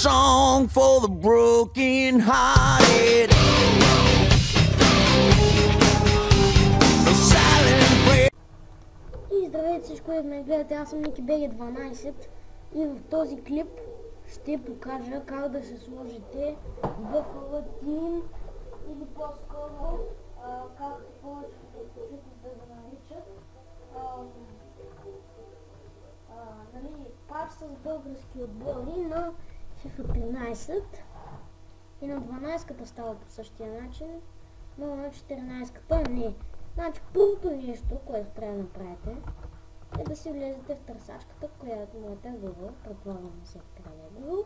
song for the broken hearted. A silent prayer. И здравейте всички, които ме гледате, аз съм Ники BG12 и в този клип ще покажа как да се сложите Buffalo Team или по-скоро както повечето да го наричат. Пак с български отбори на FIFA 13 и на 12-ката става по същия начин, но на 14-ката не. Значи първото нещо, което трябва да направите, е да си влезете в търсачката, която можете в Google, предполагам на всеки трябва да е Google,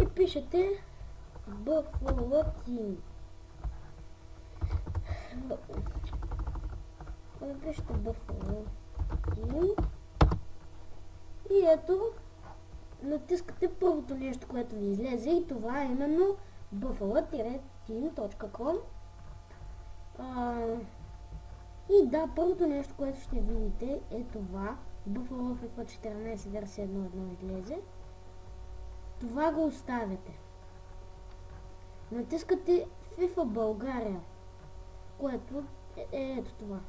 и пишете Buffalo Team. Напишете Buffalo Team и ето натискате първото нещо, което ви излезе, и това е именно buffalo-team.com. И да, първото нещо, което ще видите е това. Buffalo FIFA 14 версия 1.1 излезе. Това го оставяте. Натискате FIFA България, което е ето това.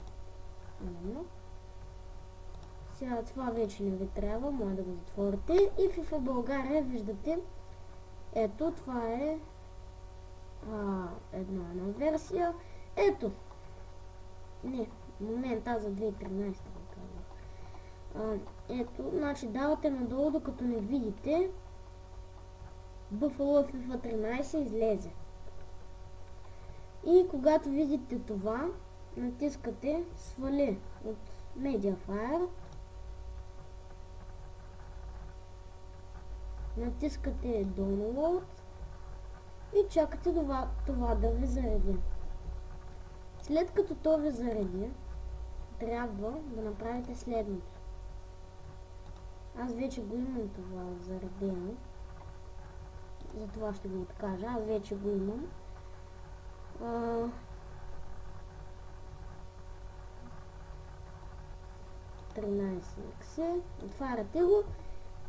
Сега това вече не ви трябва, може да го затворите. И FIFA България виждате, ето това е една версия. Ето. Не, в момента за 2013 го казвам. Ето, значи давате надолу, докато не видите Buffalo FIFA 13 излезе. И когато видите това, натискате свали от Mediafire. Натискате Download и чакате това да ви зареди. След като то ви зареди, трябва да направите следното. Аз вече го имам това заредено. Затова ще го откажа. Аз вече го имам. Отваряте го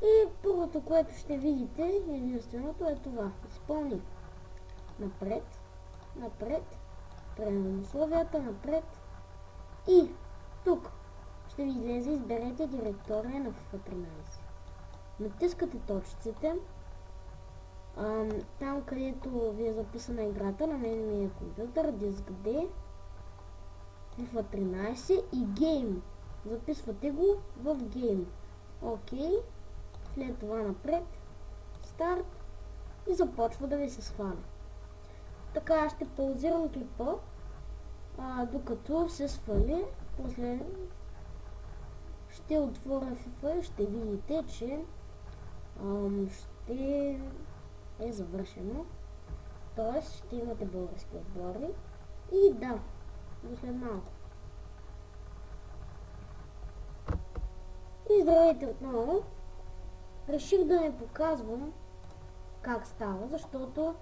и първото, което ще видите, единственото е това. Изпълни. Напред. Приемам условията, напред. И тук ще ви излезе, изберете директория на FIFA 13. Натискате точиците. Там, където ви е записана играта, на мен ми е компютър, диск D, FIFA 13 и Game. Записвате го в Game. Окей. След това напред. Старт. И започва да ви се сваля. Така ще паузирам клипа, докато се свали. После ще отворя FIFA и ще видите, че ще е завършено. Тоест ще имате български отбори. И да, до след малко. И здравейте отново. Реших да не показвам как става, защото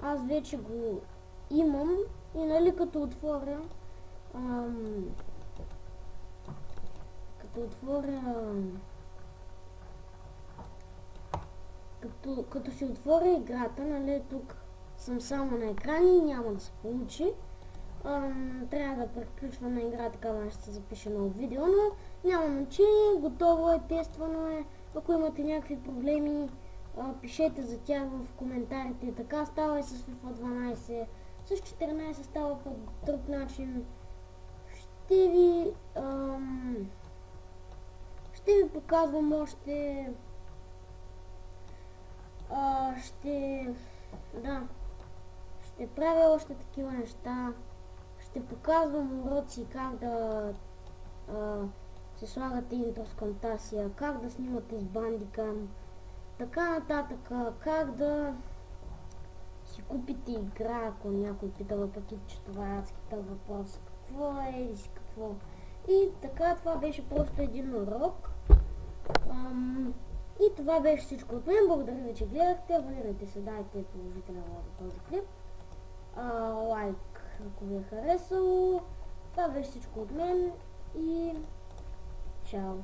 аз вече го имам и нали като си отворя играта, нали тук съм само на екран и няма да се получи. Трябва да приключвам на игра, така ще се запише ново видео, но няма значение, готово е, тествано е. Ако имате някакви проблеми, пишете за тях в коментарите. Така става и с FIFA 12, с 14 става по друг начин. Ще ви показвам още. Ще правя още такива неща. Ще показвам уроци как да се слагате интро с Camtasia, как да снимате с Bandicam, така нататък, как да си купите игра, ако някой пита, въпреки че това е адски тъп въпрос, какво е или си какво. И така, това беше просто един урок. И това беше всичко от мен. Благодаря ви, че гледахте. Абонирайте се, дайте положителен лайк на този клип. Лайк, ако ви е харесало. Това беше всичко от мен и чао!